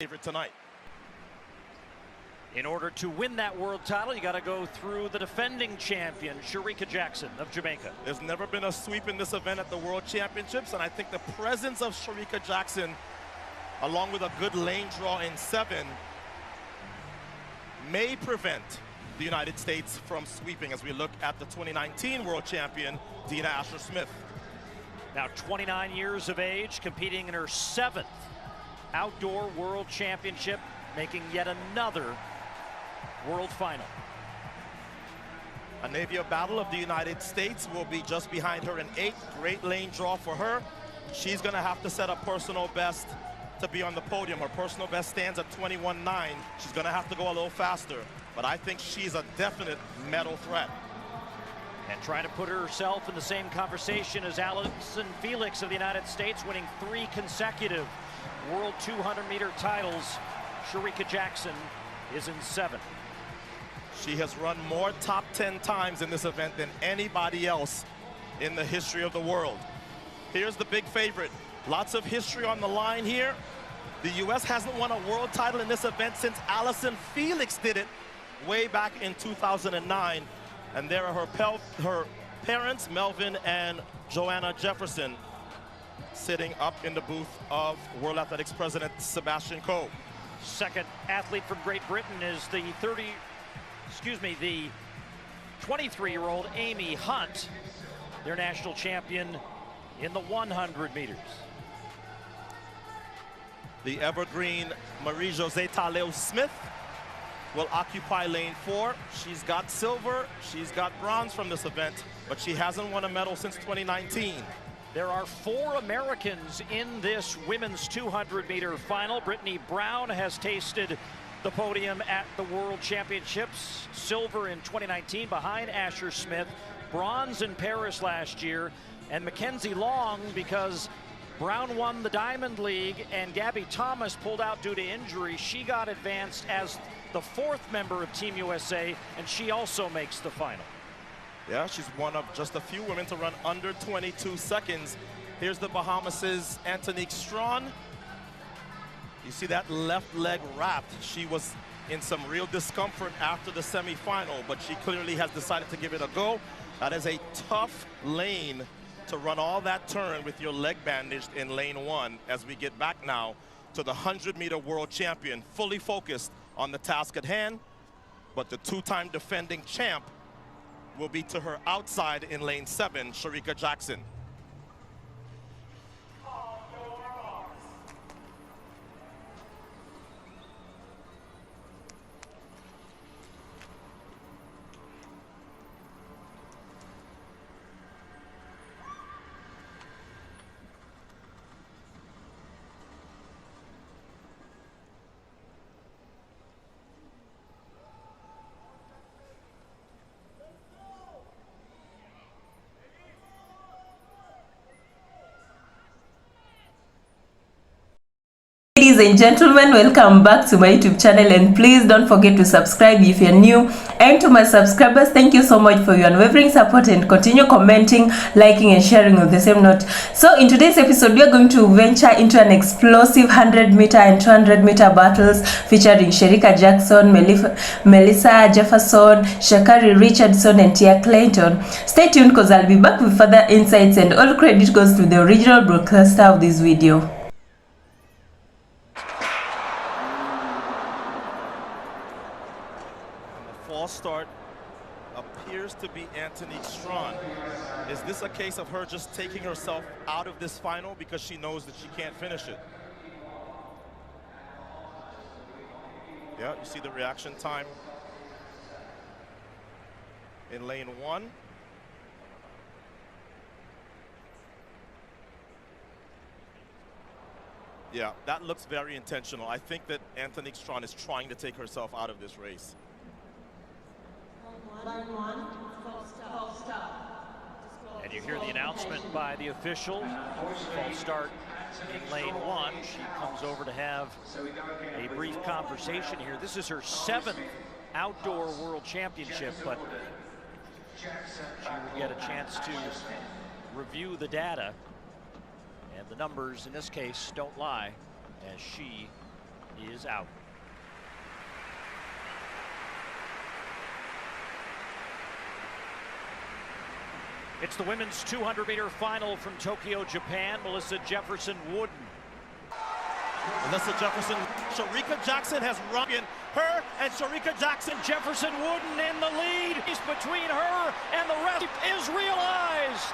favorite tonight. In order to win that world title, you got to go through the defending champion, Shericka Jackson of Jamaica. There's never been a sweep in this event at the World Championships, and I think the presence of Shericka Jackson, along with a good lane draw in 7, may prevent the United States from sweeping as we look at the 2019 World Champion, Dina Asher-Smith. Now 29 years of age, competing in her 7th Outdoor World Championship, making yet another World Final. A Navia Battle of the United States will be just behind her in 8th. Great lane draw for her. She's going to have to set a personal best to be on the podium. Her personal best stands at 21.9. She's going to have to go a little faster, but I think she's a definite medal threat. And trying to put herself in the same conversation as Allyson Felix of the United States, winning 3 consecutive World 200-meter titles. Shericka Jackson is in 7th. She has run more top 10 times in this event than anybody else in the history of the world. Here's the big favorite. Lots of history on the line here. The U.S. hasn't won a world title in this event since Allyson Felix did it way back in 2009. And there are her parents, Melvin and Joanna Jefferson, sitting up in the booth of World Athletics President Sebastian Coe. Second athlete from Great Britain is the 23-year-old Amy Hunt, their national champion in the 100 meters. The evergreen Marie-Josée Talleu-Smith will occupy lane 4. She's got silver, she's got bronze from this event, but she hasn't won a medal since 2019. There are 4 Americans in this women's 200-meter final. Brittany Brown has tasted the podium at the World Championships. Silver in 2019 behind Asher-Smith. Bronze in Paris last year. And Mackenzie Long, because Brown won the Diamond League and Gabby Thomas pulled out due to injury, she got advanced as the 4th member of Team USA, and she also makes the final. Yeah, she's one of just a few women to run under 22 seconds. Here's the Bahamas' Antonique Strawn. You see that left leg wrapped. She was in some real discomfort after the semifinal, but she clearly has decided to give it a go. That is a tough lane to run all that turn with your leg bandaged in lane 1 as we get back now to the 100-meter world champion, fully focused on the task at hand, but the 2-time defending champ will be to her outside in lane 7, Shericka Jackson. Ladies and gentlemen, welcome back to my YouTube channel, and please don't forget to subscribe if you're new. And to my subscribers, thank you so much for your unwavering support, and continue commenting, liking and sharing on the same note. So in today's episode, we are going to venture into an explosive 100-meter and 200-meter battles featuring Shericka Jackson, Melissa Jefferson, Shakari Richardson and Tia Clayton. Stay tuned because I'll be back with further insights, and all credit goes to the original broadcaster of this video. Start appears to be Antonique Strawn. Is this a case of her just taking herself out of this final because she knows that she can't finish it? Yeah, you see the reaction time in lane 1. Yeah, that looks very intentional. I think that Antonique Strawn is trying to take herself out of this race. And you hear the announcement by the official. False start in lane 1. She comes over to have a brief conversation here. This is her 7th Outdoor World Championship, but she will get a chance to review the data. And the numbers in this case don't lie, as she is out. It's the women's 200-meter final from Tokyo, Japan. Melissa Jefferson-Wooden. Melissa Jefferson, Sharika Jackson has run in her, and Sharika Jackson. Jefferson-Wooden in the lead. It's between her and the rest is realized.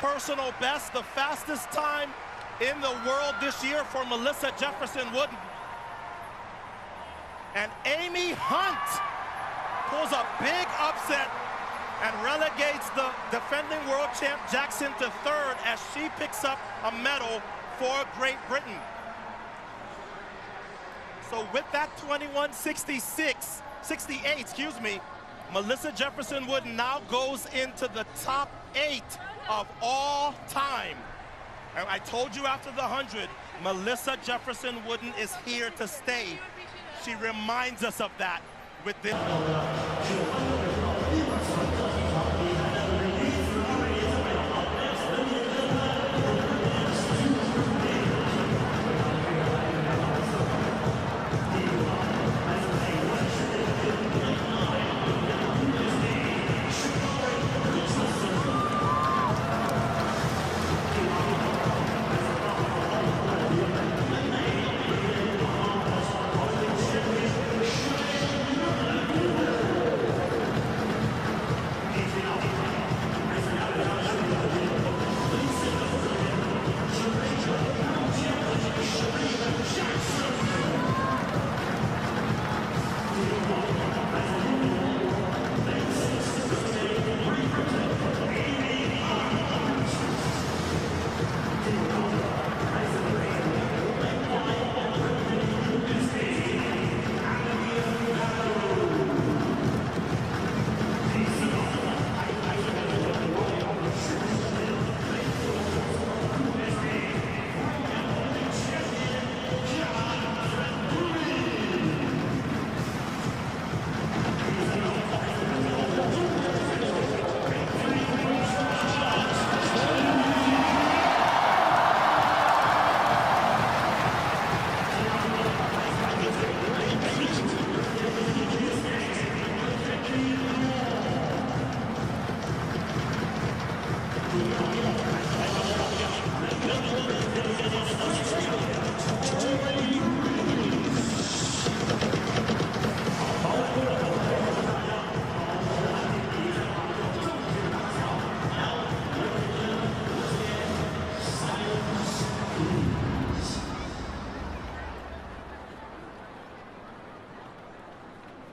Personal best, the fastest time in the world this year for Melissa Jefferson-Wooden. And Amy Hunt pulls a big upset and relegates the defending world champ Jackson to third as she picks up a medal for Great Britain. So with that 21:68, Melissa Jefferson-Wooden now goes into the top 8 of all time. And I told you after the 100, Melissa Jefferson-Wooden is here to stay. She reminds us of that with this.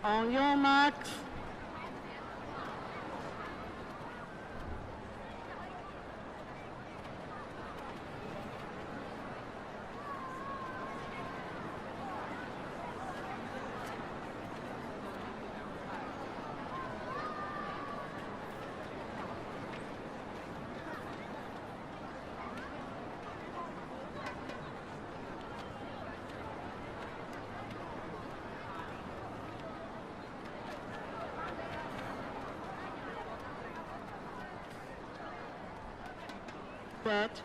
On your marks. But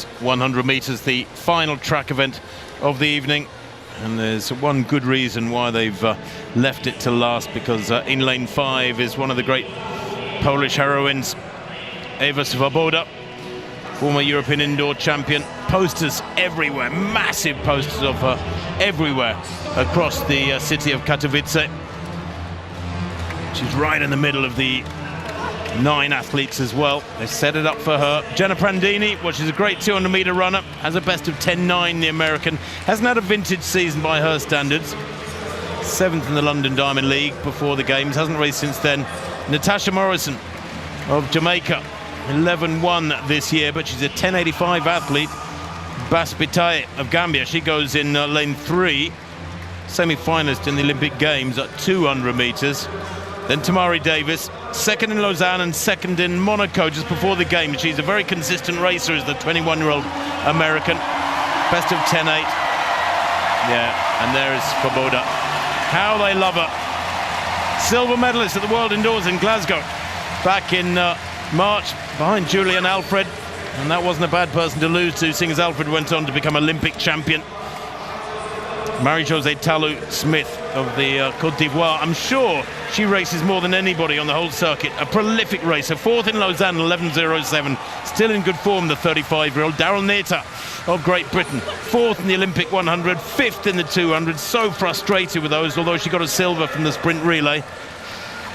women's 100 meters, the final track event of the evening. And there's one good reason why they've left it to last, because in lane 5 is one of the great Polish heroines, Ewa Swoboda, former European indoor champion. Posters everywhere, massive posters of her everywhere across the city of Katowice. She's right in the middle of the 9 athletes as well. They set it up for her. Jenna Prandini, well, she's a great 200-meter runner, has a best of 10.9, the American. Hasn't had a vintage season by her standards. 7th in the London Diamond League before the games, hasn't raced since then. Natasha Morrison of Jamaica, 11-1 this year, but she's a 10.85 athlete. Bas Bitaye of Gambia, she goes in lane 3, semi-finalist in the Olympic Games at 200 meters. Then Tamari Davis, 2nd in Lausanne and 2nd in Monaco just before the game. She's a very consistent racer as the 21-year-old American. Best of 10.8. Yeah, and there is Swoboda. How they love her. Silver medalist at the World Indoors in Glasgow back in March, behind Julian Alfred. And that wasn't a bad person to lose to, seeing as Alfred went on to become Olympic champion. Marie-Josée Talou Smith of the Côte d'Ivoire, I'm sure she races more than anybody on the whole circuit. A prolific racer, 4th in Lausanne, 11.07. Still in good form, the 35-year-old. Daryl Neta of Great Britain, 4th in the Olympic 100, 5th in the 200. So frustrated with those, although she got a silver from the sprint relay.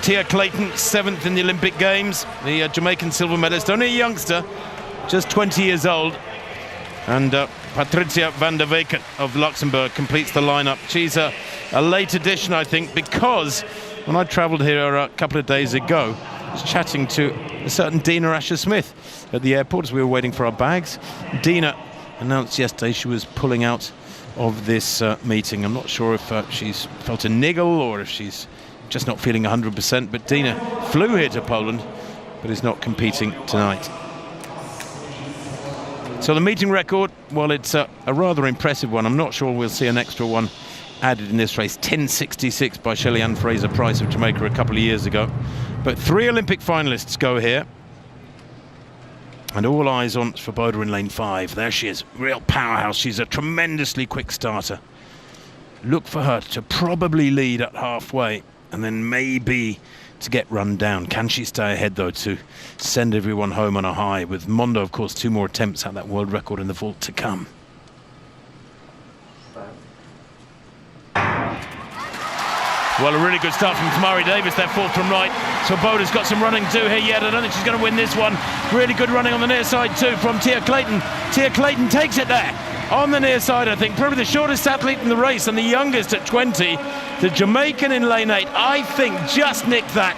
Tia Clayton, 7th in the Olympic Games, the Jamaican silver medalist, only a youngster, just 20 years old. And Patricia van der Weken of Luxembourg completes the lineup. She's a late addition, I think, because when I travelled here a couple of days ago, I was chatting to a certain Dina Asher-Smith at the airport as we were waiting for our bags. Dina announced yesterday she was pulling out of this meeting. I'm not sure if she's felt a niggle or if she's just not feeling 100%, but Dina flew here to Poland but is not competing tonight. So the meeting record, well, it's a rather impressive one. I'm not sure we'll see an extra one added in this race. 10.66 by Shelly-Ann Fraser-Price of Jamaica a couple of years ago. But 3 Olympic finalists go here. And all eyes on Swoboda in lane 5. There she is, real powerhouse. She's a tremendously quick starter. Look for her to probably lead at halfway and then maybe to get run down. Can she stay ahead, though, to send everyone home on a high? With Mondo, of course, 2 more attempts at that world record in the vault to come. Well, a really good start from Tamari Davis there, 4th from right. Swoboda's got some running to here yet. I don't think she's going to win this one. Really good running on the near side too from Tia Clayton. Tia Clayton takes it there on the near side, I think. Probably the shortest athlete in the race and the youngest at 20. The Jamaican in lane 8, I think, just nicked that.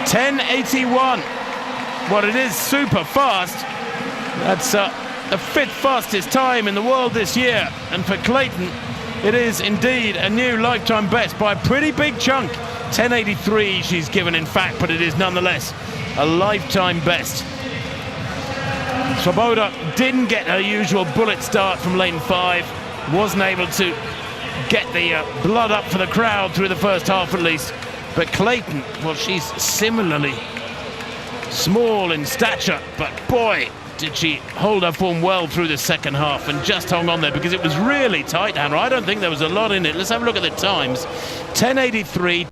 10.81. Well, it is super fast. That's the 5th fastest time in the world this year. And for Clayton, it is indeed a new lifetime best by a pretty big chunk. 10.83 she's given, in fact, but it is nonetheless a lifetime best. Swoboda didn't get her usual bullet start from lane 5. Wasn't able to get the blood up for the crowd through the first half at least. But Clayton, well, she's similarly small in stature, but boy, did she hold her form well through the second half and just hung on there because it was really tight, Hannah. I don't think there was a lot in it. Let's have a look at the times. 10.83.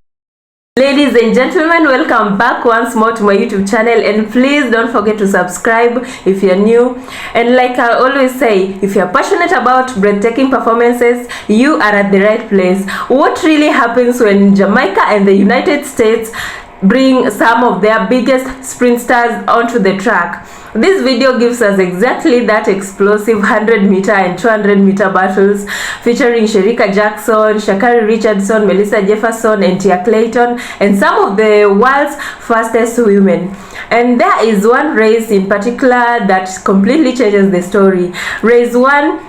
Ladies and gentlemen, welcome back once more to my YouTube channel, and please don't forget to subscribe if you're new. And like I always say, if you're passionate about breathtaking performances, you are at the right place. What really happens when Jamaica and the United States bring some of their biggest sprint stars onto the track? This video gives us exactly that explosive 100-meter and 200-meter battles featuring Sherika Jackson, Shakari Richardson, Melissa Jefferson, and Tia Clayton, and some of the world's fastest women. And there is one race in particular that completely changes the story. Race 1,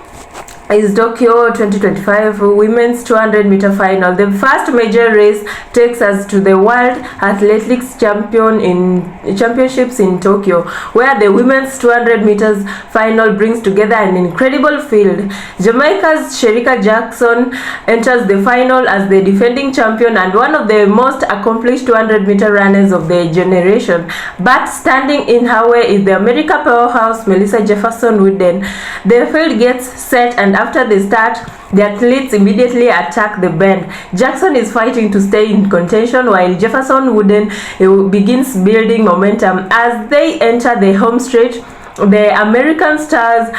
is Tokyo 2025 Women's 200-meter final. The first major race takes us to the World Athletics Championships in Tokyo, where the women's 200 meters final brings together an incredible field. Jamaica's Shericka Jackson enters the final as the defending champion and one of the most accomplished 200-meter runners of the generation. But standing in her way is the American powerhouse Melissa Jefferson Wooden. The field gets set, and after the start, the athletes immediately attack the bend. Jackson is fighting to stay in contention while Jefferson Wooden begins building momentum. As they enter the home stretch, the American stars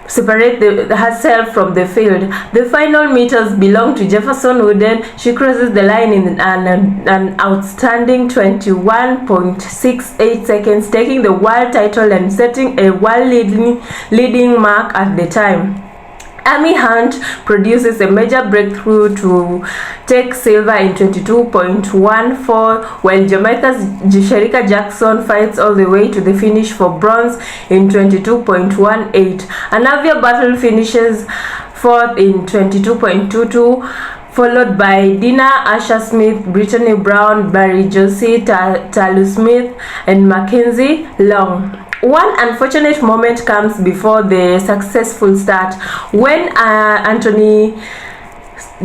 separate herself from the field. The final meters belong to Jefferson Wooden. She crosses the line in an outstanding 21.68 seconds, taking the world title and setting a world leading mark at the time. Amy Hunt produces a major breakthrough to take silver in 22.14, while Jamaica's Shericka Jackson fights all the way to the finish for bronze in 22.18. A Navia battle finishes fourth in 22.22, followed by Dina Asher Smith, Brittany Brown, Barry Josie, Talu Smith, and Mackenzie Long. One unfortunate moment comes before the successful start when Anthony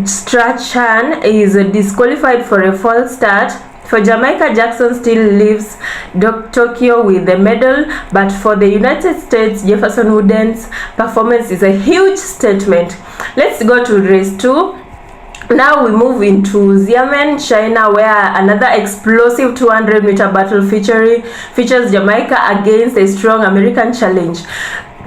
Strachan is disqualified for a false start. For Jamaica, Jackson still leaves Tokyo with the medal, but for the United States, Jefferson Wooden's performance is a huge statement. Let's go to race 2. Now we move into Xiamen, China, where another explosive 200-meter battle features Jamaica against a strong American challenge.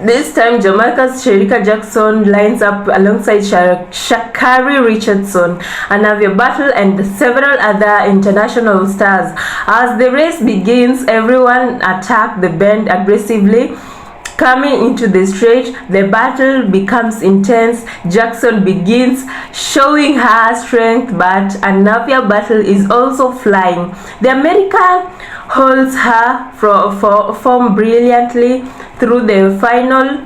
This time, Jamaica's Shericka Jackson lines up alongside Sha'Carri Richardson, a Navia battle, and several other international stars. As the race begins, everyone attacks the bend aggressively. Coming into the straight, the battle becomes intense. Jackson begins showing her strength, but a Navia battle is also flying. The American holds her form brilliantly through the final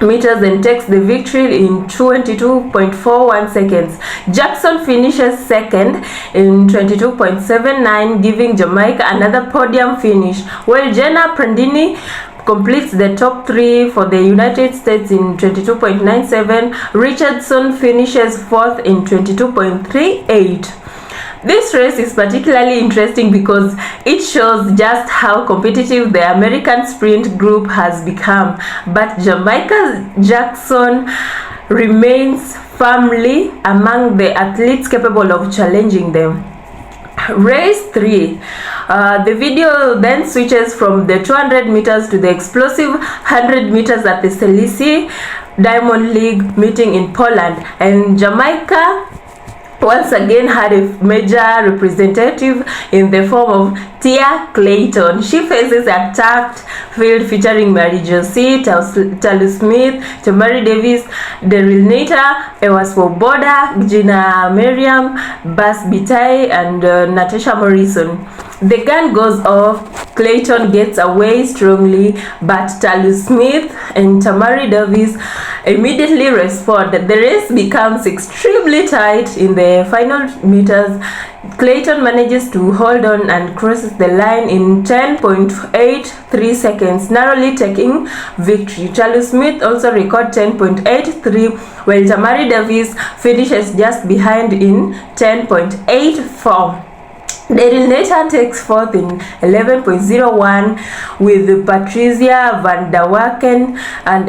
meters and takes the victory in 22.41 seconds. Jackson finishes second in 22.79, giving Jamaica another podium finish, while Jenna Prandini completes the top 3 for the United States in 22.97. Richardson finishes fourth in 22.38. This race is particularly interesting because it shows just how competitive the American sprint group has become, but Jamaica's Jackson remains firmly among the athletes capable of challenging them. Race 3. The video then switches from the 200 meters to the explosive 100 meters at the Silesia Diamond League meeting in Poland, and Jamaica once again had a major representative in the form of Tia Clayton. She faces a tapped field featuring Mary Josie, Talu Smith, Tamari Davis, Daryl Nater, Ewa Swoboda, Gina Miriam, Bas Bitai, and Natasha Morrison. The gun goes off. Clayton gets away strongly, but Talu Smith and Tamari Davis immediately respond. The race becomes extremely tight in the final meters. Clayton manages to hold on and crosses the line in 10.83 seconds, narrowly taking victory. Talu Smith also records 10.83, while Tamari Davis finishes just behind in 10.84. Daryl Nater takes fourth in 11.01, with Patricia Van der Waken and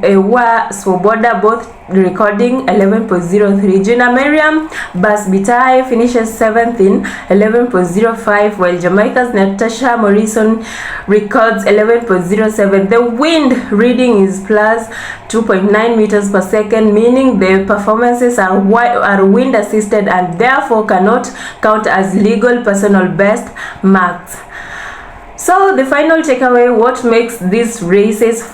Ewa Swoboda both recording 11.03. Gina Miriam Bas Bitai finishes 7th in 11.05, while Jamaica's Natasha Morrison records 11.07. The wind reading is plus 2.9 meters per second, meaning the performances are wind assisted and therefore cannot count as legal personal best marks. So the final takeaway, what makes these races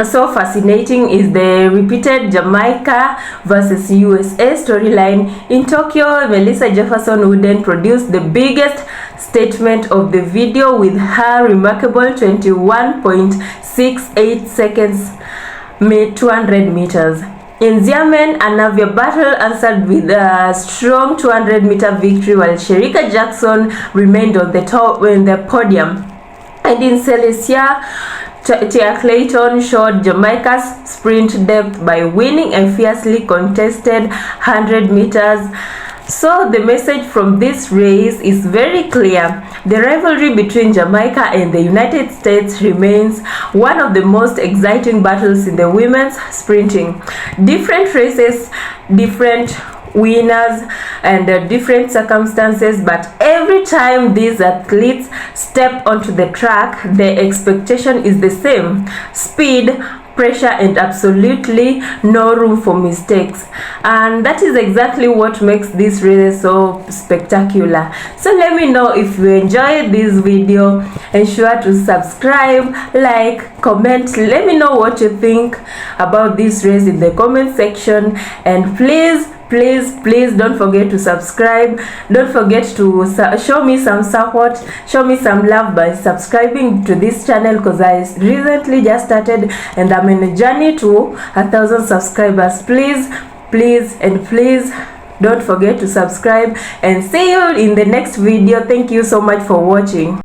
so fascinating is the repeated Jamaica versus USA storyline. In Tokyo, Melissa Jefferson Wooden produced the biggest statement of the video with her remarkable 21.68 seconds 200 meters. In Xiamen, Anavia Battle answered with a strong 200-meter victory, while Sherika Jackson remained on the top in the podium. And in Silesia, Tia Clayton showed Jamaica's sprint depth by winning a fiercely contested 100 meters. So the message from this race is very clear. The rivalry between Jamaica and the United States remains one of the most exciting battles in the women's sprinting. Different races, different winners, and different circumstances, but every time these athletes step onto the track, the expectation is the same: speed, pressure, and absolutely no room for mistakes. And that is exactly what makes this race so spectacular. So let me know if you enjoyed this video. Ensure to subscribe, like, comment. Let me know what you think about this race in the comment section, and please don't forget to subscribe. Don't forget to show me some support, show me some love by subscribing to this channel, because I recently just started and I'm in a journey to 1,000 subscribers. Please don't forget to subscribe, and see you in the next video. Thank you so much for watching.